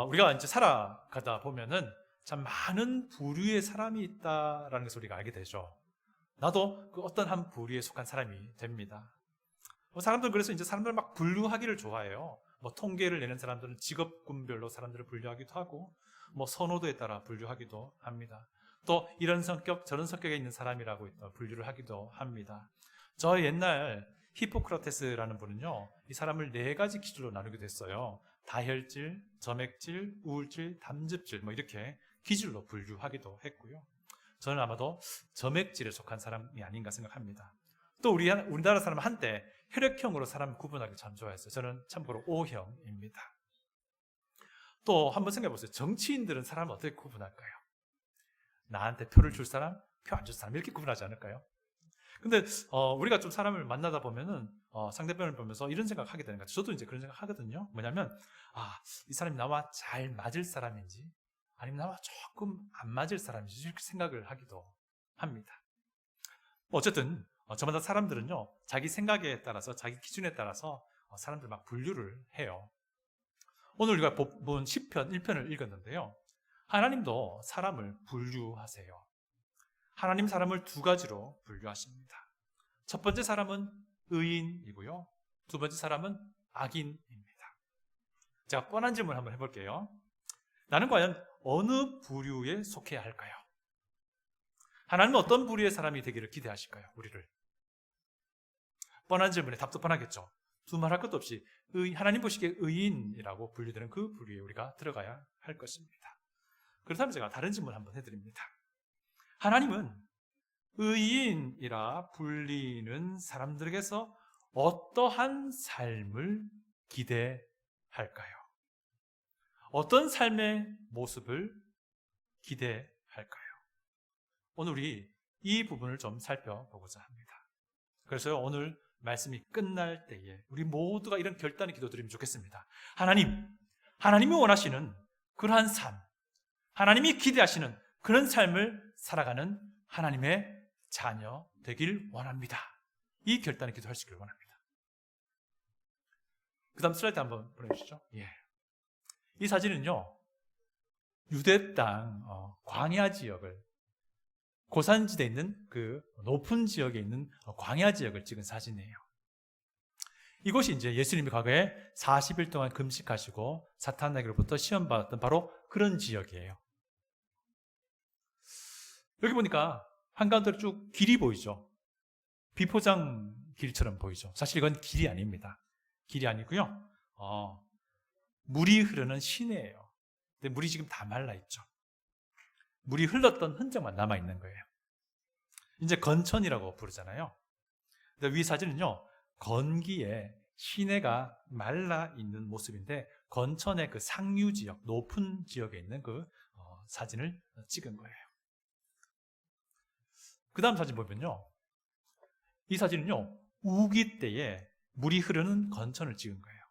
우리가 이제 살아가다 보면은 참 많은 부류의 사람이 있다라는 것을 우리가 알게 되죠. 나도 그 어떤 한 부류에 속한 사람이 됩니다. 사람들은 그래서 이제 사람들을 막 분류하기를 좋아해요. 뭐 통계를 내는 사람들은 직업군별로 사람들을 분류하기도 하고, 뭐 선호도에 따라 분류하기도 합니다. 또 이런 성격, 저런 성격에 있는 사람이라고 분류를 하기도 합니다. 저 옛날 히포크라테스라는 분은요, 이 사람을 4가지 기준으로 나누기도 했어요. 다혈질, 점액질, 우울질, 담즙질, 뭐 이렇게 기준으로 분류하기도 했고요. 저는 아마도 점액질에 속한 사람이 아닌가 생각합니다. 또 우리나라 사람은 한때 혈액형으로 사람 구분하기 참 좋아했어요. 저는 참고로 O형입니다. 또 한번 생각해 보세요. 정치인들은 사람을 어떻게 구분할까요? 나한테 표를 줄 사람, 표 안 줄 사람 이렇게 구분하지 않을까요? 근데 우리가 좀 사람을 만나다 보면은 상대편을 보면서 이런 생각하게 되는 것 같아요. 저도 이제 그런 생각 하거든요. 뭐냐면 이 사람이 나와 잘 맞을 사람인지 아니면 나와 조금 안 맞을 사람인지 이렇게 생각을 하기도 합니다. 어쨌든 저마다 사람들은요, 자기 생각에 따라서, 자기 기준에 따라서 사람들 막 분류를 해요. 오늘 우리가 본 시편 1편을 읽었는데요, 하나님도 사람을 분류하세요. 하나님 사람을 2가지로 분류하십니다. 첫 번째 사람은 의인이고요, 2번째 사람은 악인입니다. 제가 뻔한 질문 한번 해볼게요. 나는 과연 어느 부류에 속해야 할까요? 하나님은 어떤 부류의 사람이 되기를 기대하실까요? 우리를. 뻔한 질문에 답도 뻔하겠죠. 두말할 것도 없이 하나님 보시기에 의인이라고 분류되는 그 부류에 우리가 들어가야 할 것입니다. 그렇다면 제가 다른 질문 한번 해드립니다. 하나님은 의인이라 불리는 사람들에게서 어떠한 삶을 기대할까요? 어떤 삶의 모습을 기대할까요? 오늘 우리 이 부분을 좀 살펴보고자 합니다. 그래서 오늘 말씀이 끝날 때에 우리 모두가 이런 결단의 기도드리면 좋겠습니다. 하나님이 원하시는 그러한 삶, 하나님이 기대하시는 그런 삶을 살아가는 하나님의 자녀 되길 원합니다. 이 결단의 기도할 수 있기를 원합니다. 그 다음 슬라이드 한번 보내주시죠. 예. 이 사진은요, 유대 땅 광야 지역을, 고산지대에 있는 그 높은 지역에 있는 광야 지역을 찍은 사진이에요. 이곳이 이제 예수님이 과거에 40일 동안 금식하시고 사탄에게로부터 시험받았던 바로 그런 지역이에요. 여기 보니까 한가운데로 쭉 길이 보이죠. 비포장 길처럼 보이죠. 사실 이건 길이 아닙니다. 길이 아니고요, 물이 흐르는 시내예요. 근데 물이 지금 다 말라 있죠. 물이 흘렀던 흔적만 남아 있는 거예요. 이제 건천이라고 부르잖아요. 근데 위 사진은요, 건기에 시내가 말라 있는 모습인데 건천의 그 상류 지역, 높은 지역에 있는 그 사진을 찍은 거예요. 그 다음 사진 보면요, 이 사진은요, 우기 때에 물이 흐르는 건천을 찍은 거예요.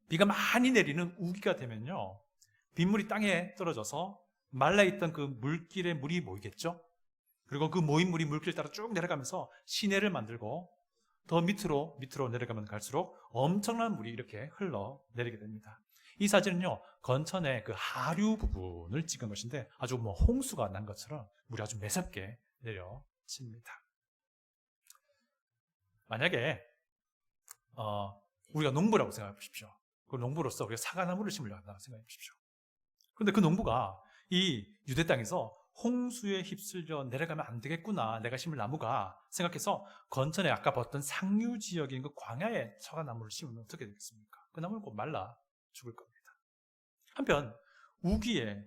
비가 많이 내리는 우기가 되면요, 빗물이 땅에 떨어져서 말라있던 그 물길에 물이 모이겠죠. 그리고 그 모인 물이 물길 따라 쭉 내려가면서 시내를 만들고 더 밑으로 내려가면 갈수록 엄청난 물이 이렇게 흘러내리게 됩니다. 이 사진은요, 건천의 그 하류 부분을 찍은 것인데 아주 뭐 홍수가 난 것처럼 물이 아주 매섭게 내려칩니다. 만약에 우리가 농부라고 생각해 보십시오. 그 농부로서 우리가 사과나무를 심으려고 한다고 생각해 보십시오. 그런데 그 농부가 이 유대 땅에서 홍수에 휩쓸려 내려가면 안 되겠구나, 내가 심을 나무가 생각해서 건천에 아까 봤던 상류 지역인 그 광야에 사과나무를 심으면 어떻게 되겠습니까? 그 나무는 곧 말라 죽을 겁니다. 한편 우기에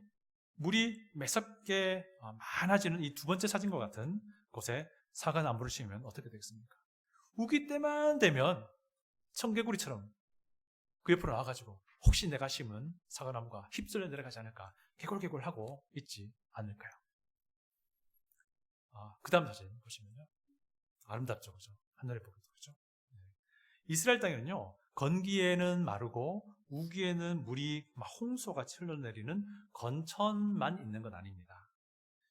물이 매섭게 많아지는 이 2번째 사진과 같은 곳에 사과나무를 심으면 어떻게 되겠습니까? 우기 때만 되면 청개구리처럼 그 옆으로 나와가지고 혹시 내가 심은 사과나무가 휩쓸려 내려가지 않을까 개골개골 하고 있지 않을까요? 그 다음 사진 보시면요, 아름답죠, 그죠? 하늘에 보기도 그죠? 이스라엘 땅에는요, 건기에는 마르고 우기에는 물이 막 홍수같이 흘러내리는 건천만 있는 건 아닙니다.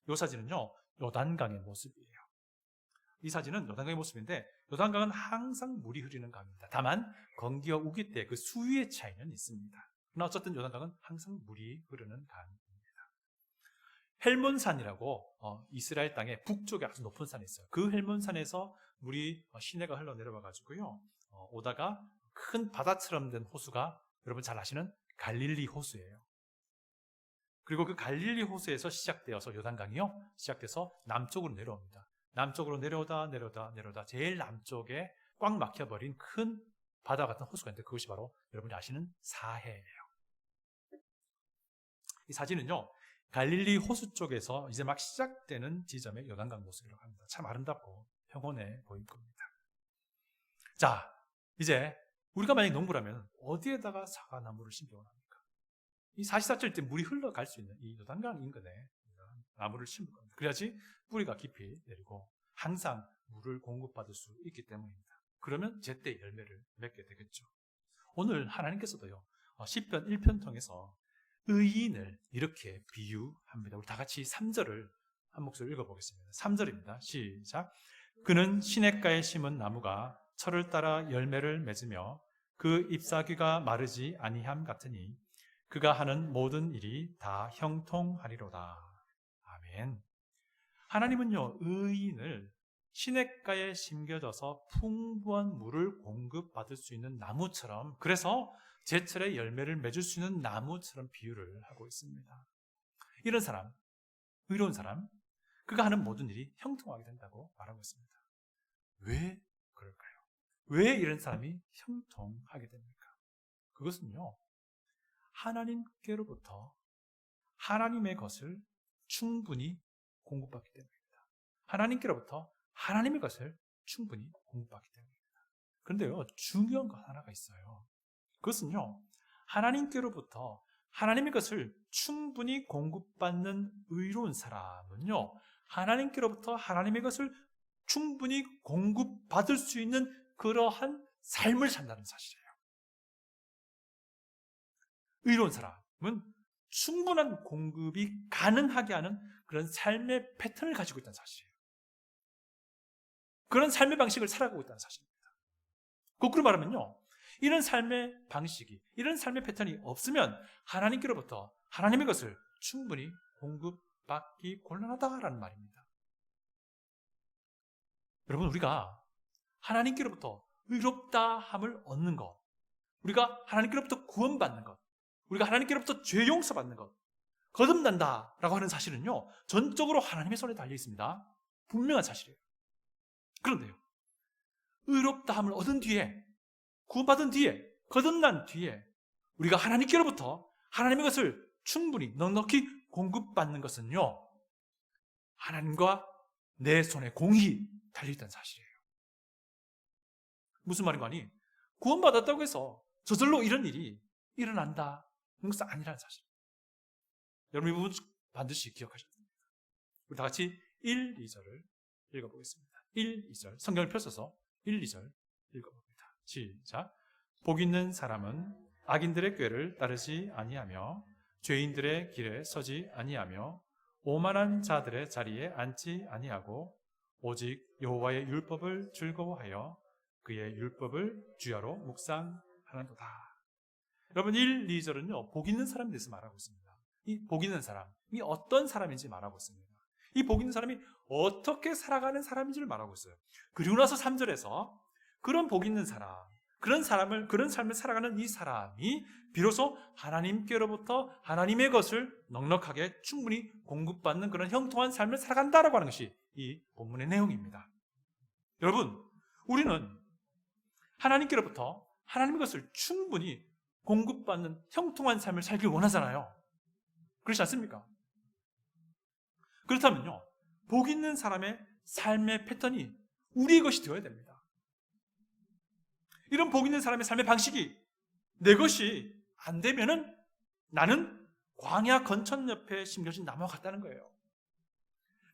이 사진은요, 요단강의 모습이에요. 이 사진은 요단강의 모습인데 요단강은 항상 물이 흐르는 강입니다. 다만 건기와 우기 때 그 수위의 차이는 있습니다. 그러나 어쨌든 요단강은 항상 물이 흐르는 강입니다. 헬몬산이라고 이스라엘 땅의 북쪽에 아주 높은 산이 있어요. 그 헬몬산에서 물이 시내가 흘러내려와 가지고요. 오다가 큰 바다처럼 된 호수가 여러분 잘 아시는 갈릴리 호수예요. 그리고 그 갈릴리 호수에서 시작되어서 요단강이요. 시작돼서 남쪽으로 내려옵니다. 남쪽으로 내려오다 제일 남쪽에 꽉 막혀버린 큰 바다 같은 호수가 있는데 그것이 바로 여러분이 아시는 사해예요. 이 사진은요. 갈릴리 호수 쪽에서 이제 막 시작되는 지점의 요단강 모습이라고 합니다. 참 아름답고 평온해 보일 겁니다. 자, 이제 우리가 만약 농부라면 어디에다가 사과나무를 심기원 합니까? 이 사시사철 때 물이 흘러갈 수 있는 이 요단강 인근에 나무를 심을 겁니다. 그래야지 뿌리가 깊이 내리고 항상 물을 공급받을 수 있기 때문입니다. 그러면 제때 열매를 맺게 되겠죠. 오늘 하나님께서도요. 시편 1편 통해서 의인을 이렇게 비유합니다. 우리 다 같이 3절을 한 목소리로 읽어보겠습니다. 3절입니다. 시작. 그는 시냇가에 심은 나무가 철을 따라 열매를 맺으며 그 잎사귀가 마르지 아니함 같으니 그가 하는 모든 일이 다 형통하리로다. 아멘. 하나님은요, 의인을 시냇가에 심겨져서 풍부한 물을 공급받을 수 있는 나무처럼, 그래서 제철에 열매를 맺을 수 있는 나무처럼 비유를 하고 있습니다. 이런 사람, 의로운 사람, 그가 하는 모든 일이 형통하게 된다고 말하고 있습니다. 왜 그럴까요? 왜 이런 사람이 형통하게 됩니까? 그것은요, 하나님께로부터 하나님의 것을 충분히 공급받기 때문입니다. 하나님께로부터 하나님의 것을 충분히 공급받기 때문입니다. 그런데요, 중요한 것 하나가 있어요. 그것은요, 하나님께로부터 하나님의 것을 충분히 공급받는 의로운 사람은요, 하나님께로부터 하나님의 것을 충분히 공급받을 수 있는 그러한 삶을 산다는 사실이에요. 의로운 사람은 충분한 공급이 가능하게 하는 그런 삶의 패턴을 가지고 있다는 사실이에요. 그런 삶의 방식을 살아가고 있다는 사실입니다. 거꾸로 말하면요, 이런 삶의 방식이, 이런 삶의 패턴이 없으면 하나님께로부터 하나님의 것을 충분히 공급받기 곤란하다라는 말입니다. 여러분, 우리가 하나님께로부터 의롭다함을 얻는 것, 우리가 하나님께로부터 구원받는 것, 우리가 하나님께로부터 죄 용서받는 것, 거듭난다라고 하는 사실은요, 전적으로 하나님의 손에 달려 있습니다. 분명한 사실이에요. 그런데요, 의롭다함을 얻은 뒤에, 구원받은 뒤에, 거듭난 뒤에 우리가 하나님께로부터 하나님의 것을 충분히 넉넉히 공급받는 것은요, 하나님과 내 손에 공이 달려있다는 사실이에요. 무슨 말인가 하니, 구원받았다고 해서 저절로 이런 일이 일어난다, 그런 것은 아니라는 사실입니다. 여러분, 이 부분 반드시 기억하셔야 됩니다. 우리 다 같이 1, 2절을 읽어보겠습니다. 1, 2절, 성경을 펴서서 1, 2절 읽어봅니다. 시작. 복 있는 사람은 악인들의 꾀를 따르지 아니하며 죄인들의 길에 서지 아니하며 오만한 자들의 자리에 앉지 아니하고 오직 여호와의 율법을 즐거워하여 그의 율법을 주야로 묵상하는도다. 여러분, 1, 2절은요, 복 있는 사람에 대해서 말하고 있습니다. 이 복 있는 사람이 어떤 사람인지 말하고 있습니다. 이 복 있는 사람이 어떻게 살아가는 사람인지를 말하고 있어요. 그리고 나서 3절에서 그런 복 있는 사람, 그런 삶을 살아가는 이 사람이 비로소 하나님께로부터 하나님의 것을 넉넉하게 충분히 공급받는 그런 형통한 삶을 살아간다라고 하는 것이 이 본문의 내용입니다. 여러분, 우리는 하나님께로부터 하나님의 것을 충분히 공급받는 형통한 삶을 살길 원하잖아요. 그렇지 않습니까? 그렇다면요, 복 있는 사람의 삶의 패턴이 우리의 것이 되어야 됩니다. 이런 복 있는 사람의 삶의 방식이 내 것이 안 되면은 나는 광야 건천 옆에 심겨진 나무와 같다는 거예요.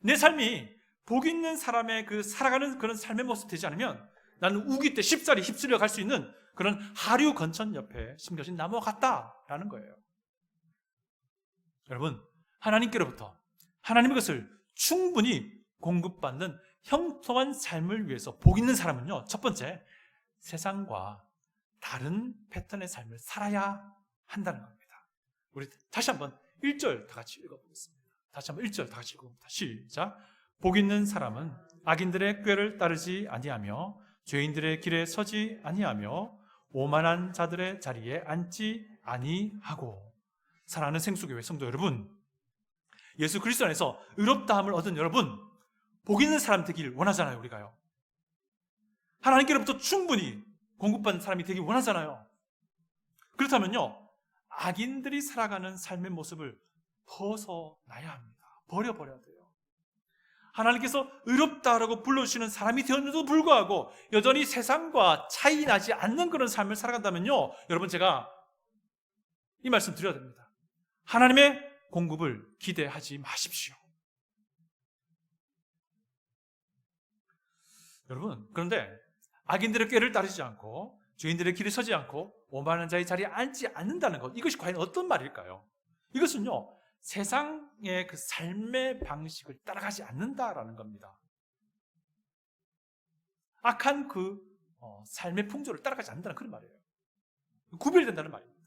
내 삶이 복 있는 사람의 그 살아가는 그런 삶의 모습 되지 않으면 나는 우기 때 쉽사리 휩쓸려 갈 수 있는 그런 하류 건천 옆에 심겨진 나무와 같다라는 거예요. 여러분, 하나님께로부터 하나님의 것을 충분히 공급받는 형통한 삶을 위해서 복 있는 사람은요, 첫 번째, 세상과 다른 패턴의 삶을 살아야 한다는 겁니다. 우리 다시 한번 1절 다 같이 읽어보겠습니다. 다시 한번 1절 다 같이 읽어봅니다. 시작. 복 있는 사람은 악인들의 꾀를 따르지 아니하며 죄인들의 길에 서지 아니하며 오만한 자들의 자리에 앉지 아니하고. 사랑하는 생수교회 성도 여러분, 예수 그리스도 안에서 의롭다함을 얻은 여러분, 복 있는 사람 되길 원하잖아요. 우리가요, 하나님께로부터 충분히 공급받는 사람이 되길 원하잖아요. 그렇다면요, 악인들이 살아가는 삶의 모습을 벗어나야 합니다. 버려버려야 돼요. 하나님께서 의롭다라고 불러주시는 사람이 되었는데도 불구하고 여전히 세상과 차이 나지 않는 그런 삶을 살아간다면요, 여러분, 제가 이 말씀 드려야 됩니다. 하나님의 공급을 기대하지 마십시오. 여러분, 그런데 악인들의 꾀를 따르지 않고 죄인들의 길에 서지 않고 오만한 자의 자리에 앉지 않는다는 것, 이것이 과연 어떤 말일까요? 이것은요, 세상의 그 삶의 방식을 따라가지 않는다라는 겁니다. 악한 그 삶의 풍조를 따라가지 않는다는 그런 말이에요. 구별된다는 말입니다.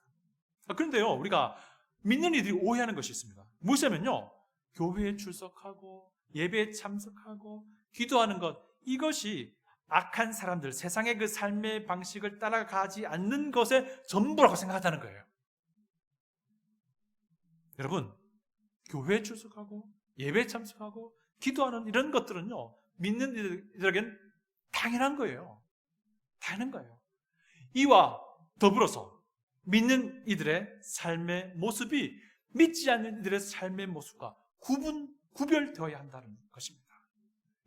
그런데요, 우리가 믿는 이들이 오해하는 것이 있습니다. 무엇이냐면요, 교회에 출석하고 예배에 참석하고 기도하는 것, 이것이 악한 사람들, 세상의 그 삶의 방식을 따라가지 않는 것의 전부라고 생각한다는 거예요. 여러분, 교회에 출석하고 예배에 참석하고 기도하는 이런 것들은요, 믿는 이들에겐 당연한 거예요. 당연한 거예요. 이와 더불어서 믿는 이들의 삶의 모습이 믿지 않는 이들의 삶의 모습과 구별되어야 한다는 것입니다.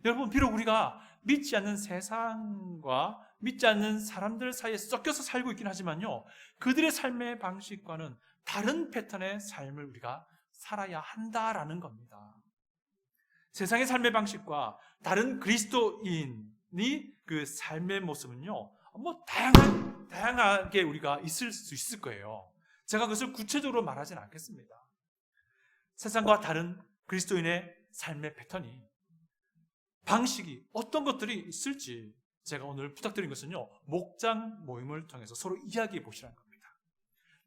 여러분, 비록 우리가 믿지 않는 세상과 믿지 않는 사람들 사이에 섞여서 살고 있긴 하지만요, 그들의 삶의 방식과는 다른 패턴의 삶을 우리가 살아야 한다라는 겁니다. 세상의 삶의 방식과 다른 그리스도인이 그 삶의 모습은요, 다양하게 우리가 있을 수 있을 거예요. 제가 그것을 구체적으로 말하지는 않겠습니다. 세상과 다른 그리스도인의 삶의 패턴이, 방식이 어떤 것들이 있을지 제가 오늘 부탁드린 것은요, 목장 모임을 통해서 서로 이야기해 보시라는 겁니다.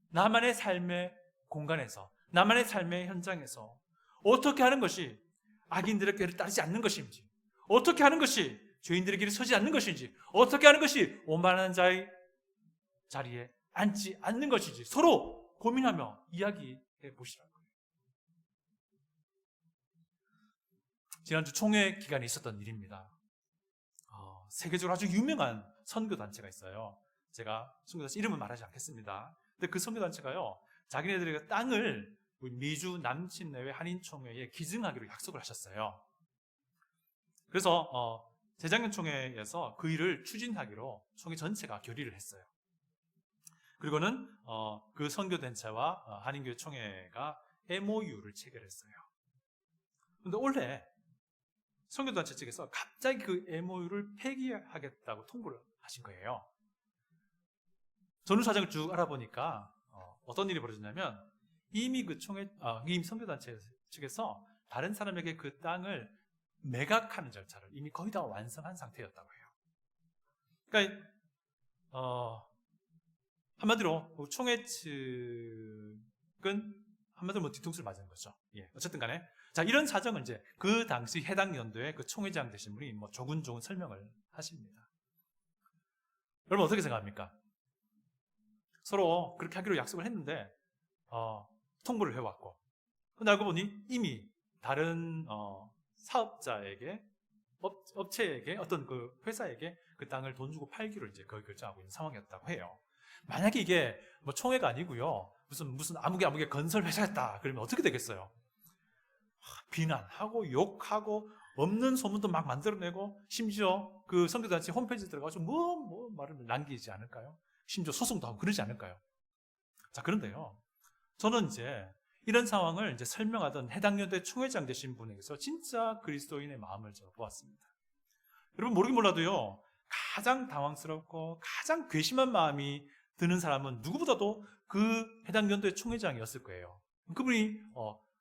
나만의 삶의 공간에서, 나만의 삶의 현장에서 어떻게 하는 것이 악인들의 꾀를 따르지 않는 것인지, 어떻게 하는 것이 죄인들의 길에 서지 않는 것인지, 어떻게 하는 것이 오만한 자의 자리에 앉지 않는 것인지 서로 고민하며 이야기해 보시라는 거예요. 지난주 총회 기간에 있었던 일입니다. 세계적으로 아주 유명한 선교단체가 있어요. 제가 선교단체 이름은 말하지 않겠습니다. 근데 그 선교단체가요, 자기네들의 땅을 미주 남침내외 한인총회에 기증하기로 약속을 하셨어요. 그래서 재작년 총회에서 그 일을 추진하기로 총회 전체가 결의를 했어요. 그리고는 그 선교단체와 한인교회 총회가 MOU를 체결했어요. 그런데 올해 선교단체 측에서 갑자기 그 MOU를 폐기하겠다고 통보를 하신 거예요. 전후 사정을 쭉 알아보니까 어떤 일이 벌어졌냐면, 이미 그 이미 선교단체 측에서 다른 사람에게 그 땅을 매각하는 절차를 이미 거의 다 완성한 상태였다고 해요. 그러니까 한마디로 총회 측은 한마디로 뒤통수를 맞은 거죠. 예, 어쨌든 간에, 자, 이런 사정을 이제 그 당시 해당 연도에 그 총회장 되신 분이 조근조근 설명을 하십니다. 여러분, 어떻게 생각합니까? 서로 그렇게 하기로 약속을 했는데 통보를 해왔고, 근데 알고 보니 이미 다른 사업자에게, 업체에게, 어떤 그 회사에게 그 땅을 돈 주고 팔기로 이제 거의 결정하고 있는 상황이었다고 해요. 만약에 이게 총회가 아니고요, 무슨 아무개 건설 회사였다 그러면 어떻게 되겠어요? 비난하고 욕하고 없는 소문도 막 만들어내고, 심지어 그 선교단체 홈페이지에 들어가서 뭐 말을 남기지 않을까요? 심지어 소송도 하고 그러지 않을까요? 자, 그런데요, 저는 이제 이런 상황을 이제 설명하던 해당 연도의 총회장 되신 분에게서 진짜 그리스도인의 마음을 제가 보았습니다. 여러분, 모르긴 몰라도요, 가장 당황스럽고 가장 괘씸한 마음이 드는 사람은 누구보다도 그 해당 연도의 총회장이었을 거예요. 그분이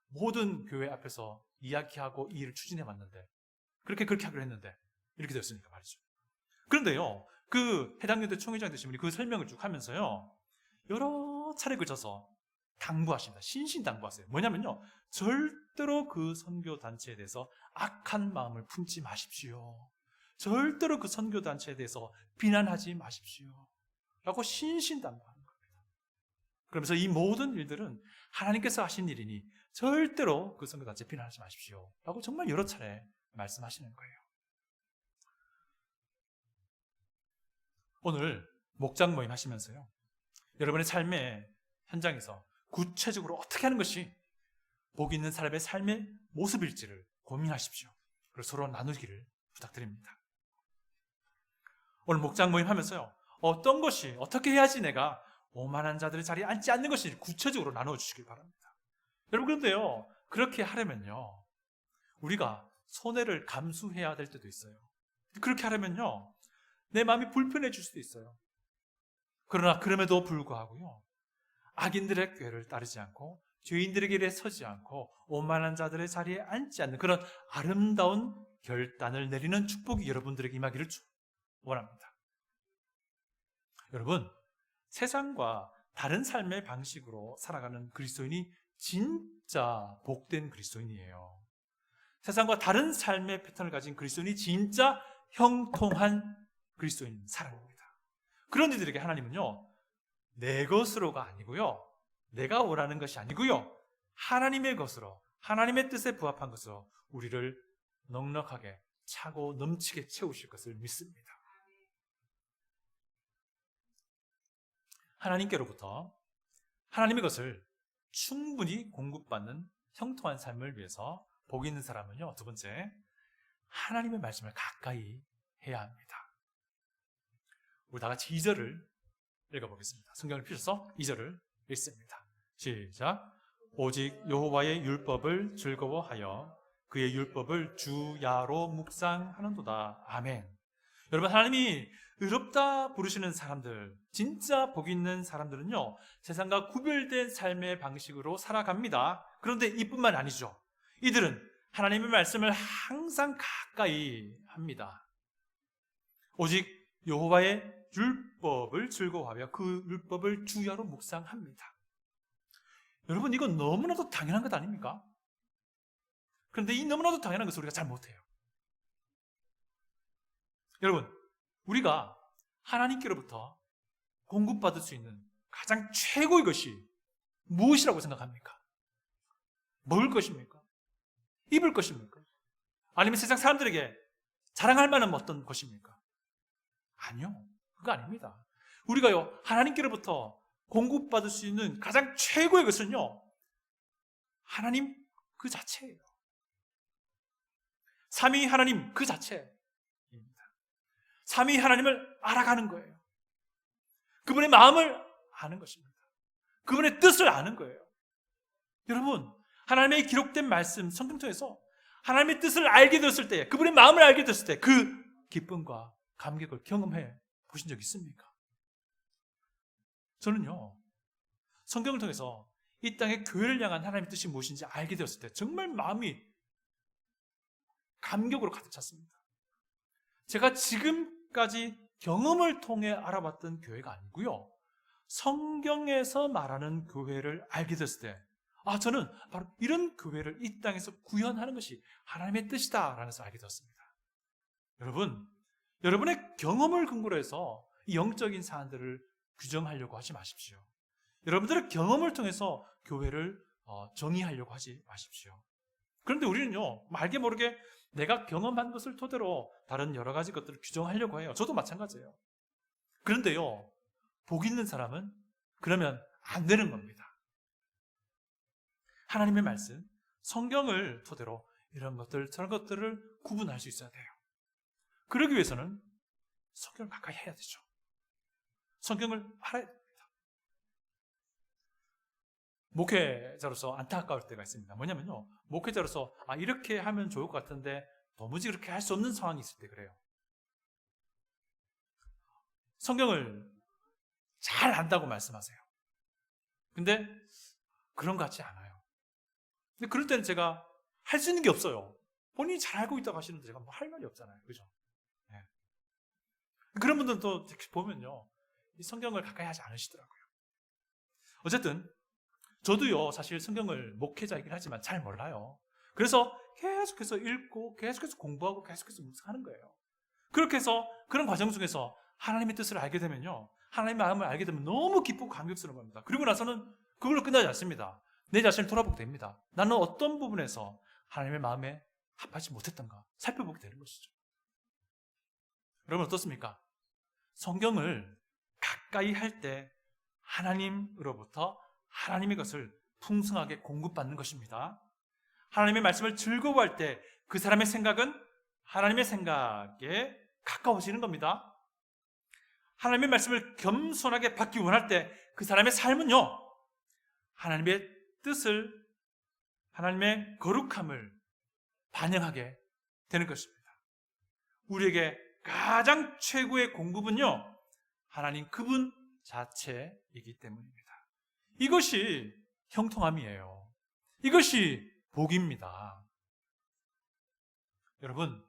모든 교회 앞에서 이야기하고 이 일을 추진해 왔는데, 그렇게 하기로 했는데 이렇게 되었으니까 말이죠. 그런데요, 그 해당 연도의 총회장 되신 분이 그 설명을 쭉 하면서요, 여러 여러 차례 걸쳐서 당부하십니다. 신신당부하세요. 뭐냐면요, 절대로 그 선교단체에 대해서 악한 마음을 품지 마십시오. 절대로 그 선교단체에 대해서 비난하지 마십시오 라고 신신당부하는 겁니다. 그러면서 이 모든 일들은 하나님께서 하신 일이니 절대로 그 선교단체 비난하지 마십시오 라고 정말 여러 차례 말씀하시는 거예요. 오늘 목장 모임 하시면서요, 여러분의 삶의 현장에서 구체적으로 어떻게 하는 것이 복 있는 사람의 삶의 모습일지를 고민하십시오. 그리고 서로 나누기를 부탁드립니다. 오늘 목장 모임 하면서요, 어떤 것이, 어떻게 해야지 내가 오만한 자들의 자리에 앉지 않는 것인지 구체적으로 나눠주시길 바랍니다. 여러분, 그런데요, 그렇게 하려면요, 우리가 손해를 감수해야 될 때도 있어요. 그렇게 하려면요, 내 마음이 불편해질 수도 있어요. 그러나 그럼에도 불구하고요, 악인들의 꾀를 따르지 않고 죄인들의 길에 서지 않고 오만한 자들의 자리에 앉지 않는 그런 아름다운 결단을 내리는 축복이 여러분들에게 임하기를 원합니다. 여러분, 세상과 다른 삶의 방식으로 살아가는 그리스도인이 진짜 복된 그리스도인이에요. 세상과 다른 삶의 패턴을 가진 그리스도인이 진짜 형통한 그리스도인 사람입니다. 그런 이들에게 하나님은요, 내 것으로가 아니고요, 내가 원하는 것이 아니고요, 하나님의 것으로, 하나님의 뜻에 부합한 것으로 우리를 넉넉하게 차고 넘치게 채우실 것을 믿습니다. 하나님께로부터 하나님의 것을 충분히 공급받는 형통한 삶을 위해서 복 있는 사람은요, 두 번째, 하나님의 말씀을 가까이 해야 합니다. 우리 다 같이 2절을 읽어보겠습니다. 성경을 펴셔서 2절을 읽습니다. 시작. 오직 여호와의 율법을 즐거워하여 그의 율법을 주야로 묵상하는도다. 아멘. 여러분, 하나님이 의롭다 부르시는 사람들, 진짜 복 있는 사람들은요, 세상과 구별된 삶의 방식으로 살아갑니다. 그런데 이뿐만 아니죠. 이들은 하나님의 말씀을 항상 가까이 합니다. 오직 여호와의 율법을 즐거워하며 그 율법을 주야로 묵상합니다. 여러분, 이건 너무나도 당연한 것 아닙니까? 그런데 이 너무나도 당연한 것을 우리가 잘 못해요. 여러분, 우리가 하나님께로부터 공급받을 수 있는 가장 최고의 것이 무엇이라고 생각합니까? 먹을 것입니까? 입을 것입니까? 아니면 세상 사람들에게 자랑할 만한 어떤 것입니까? 아니요, 그거 아닙니다. 우리가요, 하나님께로부터 공급받을 수 있는 가장 최고의 것은요, 하나님 그 자체예요. 삼위 하나님 그 자체입니다. 삼위 하나님을 알아가는 거예요. 그분의 마음을 아는 것입니다. 그분의 뜻을 아는 거예요. 여러분, 하나님의 기록된 말씀, 성경 통해서 하나님의 뜻을 알게 되었을 때, 그분의 마음을 알게 되었을 때 그 기쁨과 감격을 경험해 보신 적 있습니까? 저는요, 성경을 통해서 이 땅의 교회를 향한 하나님의 뜻이 무엇인지 알게 되었을 때 정말 마음이 감격으로 가득 찼습니다. 제가 지금까지 경험을 통해 알아봤던 교회가 아니고요, 성경에서 말하는 교회를 알게 됐을 때, 저는 바로 이런 교회를 이 땅에서 구현하는 것이 하나님의 뜻이다라는 것을 알게 되었습니다. 여러분, 여러분의 경험을 근거로 해서 이 영적인 사안들을 규정하려고 하지 마십시오. 여러분들의 경험을 통해서 교회를 정의하려고 하지 마십시오. 그런데 우리는요, 알게 모르게 내가 경험한 것을 토대로 다른 여러 가지 것들을 규정하려고 해요. 저도 마찬가지예요. 그런데요, 복 있는 사람은 그러면 안 되는 겁니다. 하나님의 말씀, 성경을 토대로 이런 것들, 저런 것들을 구분할 수 있어야 돼요. 그러기 위해서는 성경을 가까이 해야 되죠. 성경을 알아야 됩니다. 목회자로서 안타까울 때가 있습니다. 뭐냐면요, 목회자로서 이렇게 하면 좋을 것 같은데 도무지 그렇게 할 수 없는 상황이 있을 때 그래요. 성경을 잘 안다고 말씀하세요. 근데 그런 것 같지 않아요. 근데 그럴 때는 제가 할 수 있는 게 없어요. 본인이 잘 알고 있다고 하시는데 제가 뭐 할 말이 없잖아요. 그죠? 네. 그런 분들은 또 보면요, 이 성경을 가까이 하지 않으시더라고요. 어쨌든 저도요 사실 성경을 목회자이긴 하지만 잘 몰라요. 그래서 계속해서 읽고 계속해서 공부하고 계속해서 묵상하는 거예요. 그렇게 해서 그런 과정 속에서 하나님의 뜻을 알게 되면요, 하나님의 마음을 알게 되면 너무 기쁘고 감격스러운 겁니다. 그리고 나서는 그걸로 끝나지 않습니다. 내 자신을 돌아보게 됩니다. 나는 어떤 부분에서 하나님의 마음에 합하지 못했던가 살펴보게 되는 것이죠. 여러분 어떻습니까? 성경을 가까이 할 때 하나님으로부터 하나님의 것을 풍성하게 공급받는 것입니다. 하나님의 말씀을 즐거워할 때 그 사람의 생각은 하나님의 생각에 가까워지는 겁니다. 하나님의 말씀을 겸손하게 받기 원할 때 그 사람의 삶은요, 하나님의 뜻을, 하나님의 거룩함을 반영하게 되는 것입니다. 우리에게 가장 최고의 공급은요, 하나님 그분 자체이기 때문입니다. 이것이 형통함이에요. 이것이 복입니다. 여러분,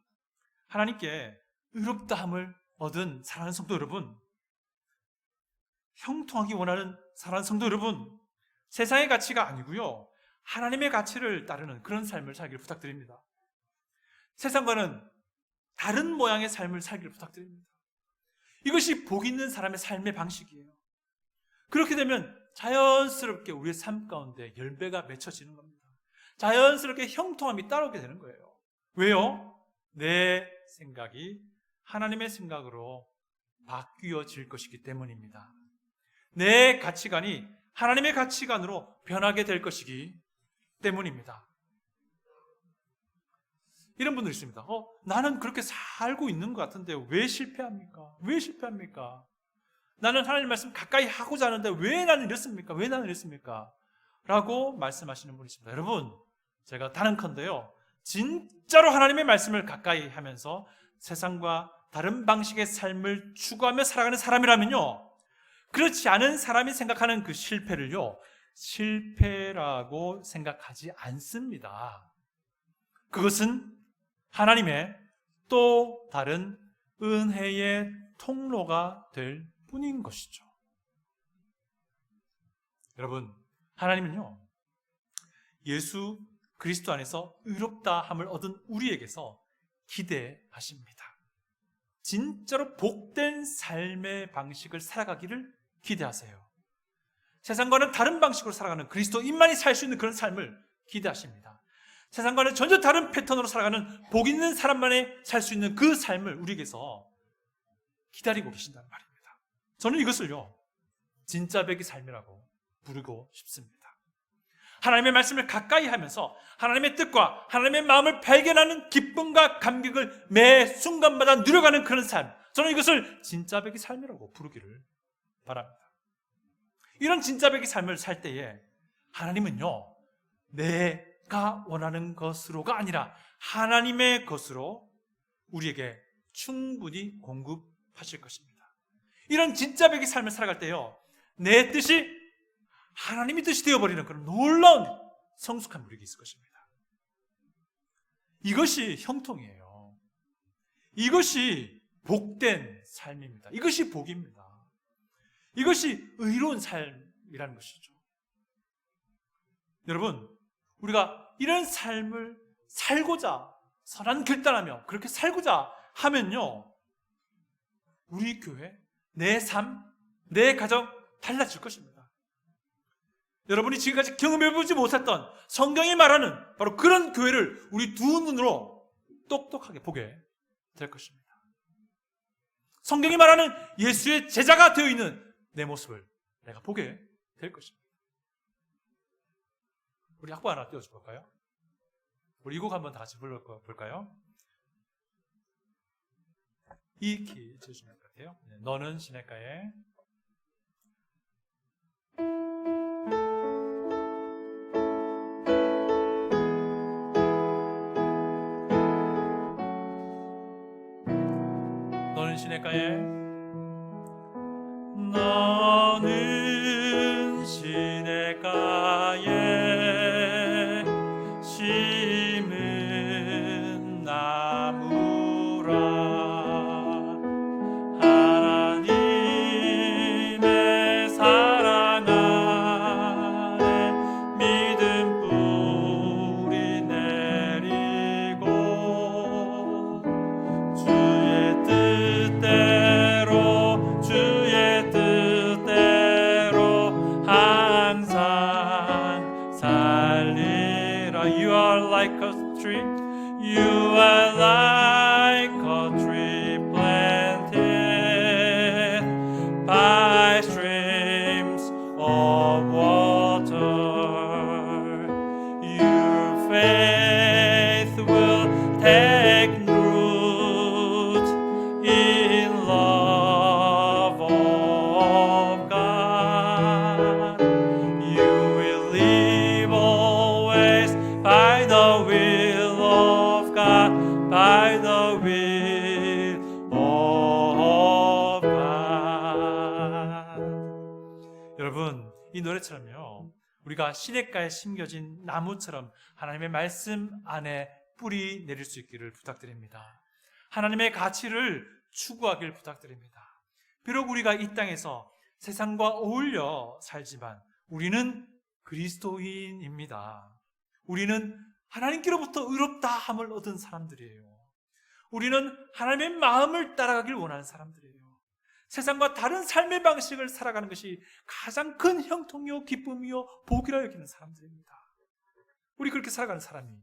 하나님께 의롭다함을 얻은 사랑하는 성도 여러분, 형통하기 원하는 사랑하는 성도 여러분, 세상의 가치가 아니고요, 하나님의 가치를 따르는 그런 삶을 살기를 부탁드립니다. 세상과는 다른 모양의 삶을 살기를 부탁드립니다. 이것이 복 있는 사람의 삶의 방식이에요. 그렇게 되면 자연스럽게 우리의 삶 가운데 열매가 맺혀지는 겁니다. 자연스럽게 형통함이 따라오게 되는 거예요. 왜요? 내 생각이 하나님의 생각으로 바뀌어질 것이기 때문입니다. 내 가치관이 하나님의 가치관으로 변하게 될 것이기 때문입니다. 이런 분들이 있습니다. 나는 그렇게 살고 있는 것 같은데 왜 실패합니까? 왜 실패합니까? 나는 하나님 말씀 가까이 하고자 하는데 왜 나는 이렇습니까? 왜 나는 이렇습니까? 라고 말씀하시는 분이 있습니다. 여러분, 제가 단언컨대요, 진짜로 하나님의 말씀을 가까이 하면서 세상과 다른 방식의 삶을 추구하며 살아가는 사람이라면요, 그렇지 않은 사람이 생각하는 그 실패를요, 실패라고 생각하지 않습니다. 그것은 하나님의 또 다른 은혜의 통로가 될 뿐인 것이죠. 여러분, 하나님은요, 예수 그리스도 안에서 의롭다함을 얻은 우리에게서 기대하십니다. 진짜로 복된 삶의 방식을 살아가기를 기대하세요. 세상과는 다른 방식으로 살아가는 그리스도인만이 살 수 있는 그런 삶을 기대하십니다. 세상과는 전혀 다른 패턴으로 살아가는 복 있는 사람만이 살 수 있는 그 삶을 우리에게서 기다리고 계신다는 말입니다. 저는 이것을요, 진짜 백의 삶이라고 부르고 싶습니다. 하나님의 말씀을 가까이 하면서 하나님의 뜻과 하나님의 마음을 발견하는 기쁨과 감격을 매 순간마다 누려가는 그런 삶, 저는 이것을 진짜 백의 삶이라고 부르기를 바랍니다. 이런 진짜 백의 삶을 살 때에 하나님은요, 내가 원하는 것으로가 아니라 하나님의 것으로 우리에게 충분히 공급하실 것입니다. 이런 진짜 백의 삶을 살아갈 때요, 내 뜻이 하나님의 뜻이 되어버리는 그런 놀라운 성숙한 우리에게 있을 것입니다. 이것이 형통이에요. 이것이 복된 삶입니다. 이것이 복입니다. 이것이 의로운 삶이라는 것이죠. 여러분, 우리가 이런 삶을 살고자, 선한 결단하며 그렇게 살고자 하면요, 우리 교회, 내 삶, 내 가정 달라질 것입니다. 여러분이 지금까지 경험해보지 못했던 성경이 말하는 바로 그런 교회를 우리 두 눈으로 똑똑하게 보게 될 것입니다. 성경이 말하는 예수의 제자가 되어 있는 내 모습을 내가 보게 될 것입니다. 우리 악보 하나 띄워줘 볼까요? 우리 이 곡 한번 다 같이 불러볼까요? 이 키 쳐주시면 될 것 같아요. 너는 시냇가에 너는 시냇가에 너는 시냇가에 심은 나무라 하나님의 사랑아 You are like a tree. You are like a tree planted by streams of water. Your faith will take root in love of God. You will live always by the will of God, by the will of God. 여러분, 이 노래처럼요, 우리가 시냇가에 심겨진 나무처럼 하나님의 말씀 안에 뿌리 내릴 수 있기를 부탁드립니다. 하나님의 가치를 추구하길 부탁드립니다. 비록 우리가 이 땅에서 세상과 어울려 살지만 우리는 그리스도인입니다. 우리는 하나님께로부터 의롭다함을 얻은 사람들이에요. 우리는 하나님의 마음을 따라가길 원하는 사람들이에요. 세상과 다른 삶의 방식을 살아가는 것이 가장 큰 형통이요 기쁨이요 복이라 여기는 사람들입니다. 우리 그렇게 살아가는 사람이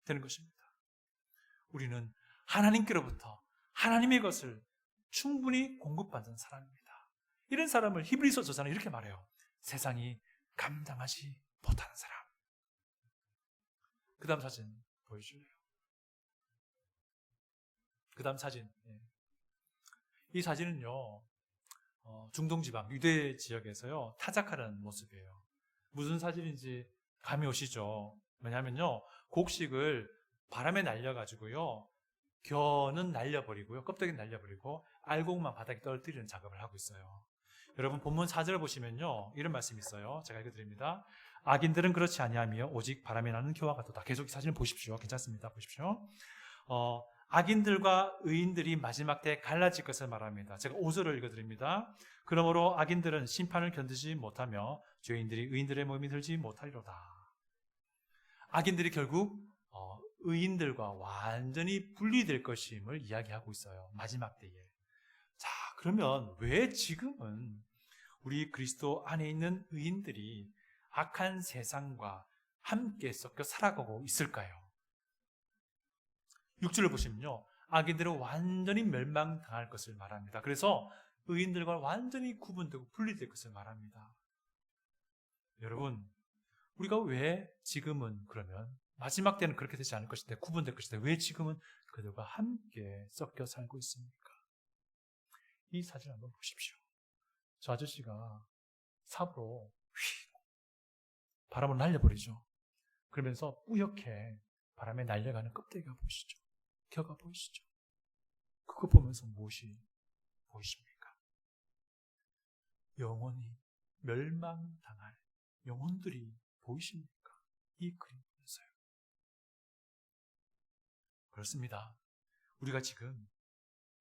되는 것입니다. 우리는 하나님께로부터 하나님의 것을 충분히 공급받는 사람입니다. 이런 사람을 히브리서 저자는 이렇게 말해요. 세상이 감당하지 못하는 사람. 그 다음 사진 보여줄래요? 그 다음 사진. 이 사진은요, 중동지방 유대 지역에서요 타작하는 모습이에요. 무슨 사진인지 감이 오시죠? 왜냐하면요, 곡식을 바람에 날려가지고요, 겨는 날려버리고요, 껍데기는 날려버리고 알곡만 바닥에 떨어뜨리는 작업을 하고 있어요. 여러분 본문 4절을 보시면요, 이런 말씀이 있어요. 제가 읽어드립니다. 악인들은 그렇지 아니하며 오직 바람에 나는 겨와 같도다. 계속 이 사진을 보십시오. 괜찮습니다. 보십시오. 악인들과 의인들이 마지막 때 갈라질 것을 말합니다. 제가 5절을 읽어드립니다. 그러므로 악인들은 심판을 견디지 못하며 죄인들이 의인들의 모임에 들지 못하리로다. 악인들이 결국 의인들과 완전히 분리될 것임을 이야기하고 있어요. 마지막 때에. 자, 그러면 왜 지금은 우리 그리스도 안에 있는 의인들이 악한 세상과 함께 섞여 살아가고 있을까요? 6절을 보시면요, 악인들은 완전히 멸망당할 것을 말합니다. 그래서 의인들과 완전히 구분되고 분리될 것을 말합니다. 여러분, 우리가 왜 지금은 그러면 마지막 때는 그렇게 되지 않을 것인데 구분될 것인데 왜 지금은 그들과 함께 섞여 살고 있습니까? 이 사진 한번 보십시오. 저 아저씨가 삽으로 바람을 날려버리죠. 그러면서 뿌옇게 바람에 날려가는 껍데기가 보이시죠? 겨가 보이시죠? 그거 보면서 무엇이 보이십니까? 영원히 멸망당할 영혼들이 보이십니까? 이 그림 보면서요. 그렇습니다. 우리가 지금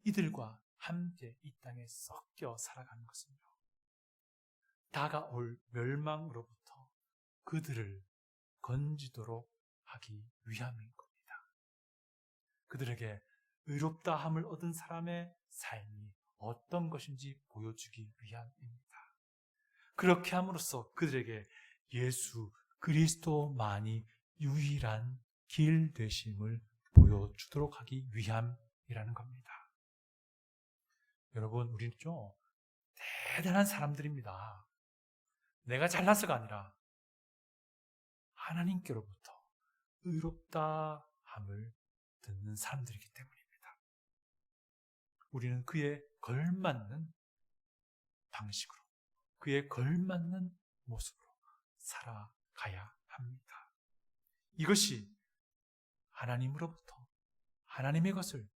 이들과 함께 이 땅에 섞여 살아가는 것은요, 다가올 멸망으로부터 그들을 건지도록 하기 위함인 겁니다. 그들에게 의롭다함을 얻은 사람의 삶이 어떤 것인지 보여주기 위함입니다. 그렇게 함으로써 그들에게 예수 그리스도만이 유일한 길 되심을 보여주도록 하기 위함이라는 겁니다. 여러분, 우리는 좀 대단한 사람들입니다. 내가 잘나서가 아니라 하나님께로부터 의롭다함을 듣는 사람들이기 때문입니다. 우리는 그에 걸맞는 방식으로, 그에 걸맞는 모습으로 살아가야 합니다. 이것이 하나님으로부터 하나님의 것을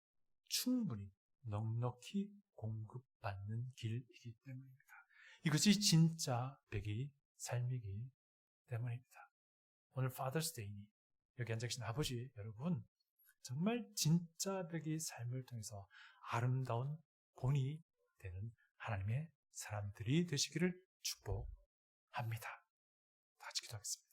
충분히 넉넉히 공급받는 길이기 때문입니다. 이것이 진짜 백의 삶이기 때문입니다. 오늘 Father's Day니 여기 앉아 계신 아버지 여러분, 정말 진짜 백의 삶을 통해서 아름다운 본이 되는 하나님의 사람들이 되시기를 축복합니다. 다 같이 기도하겠습니다.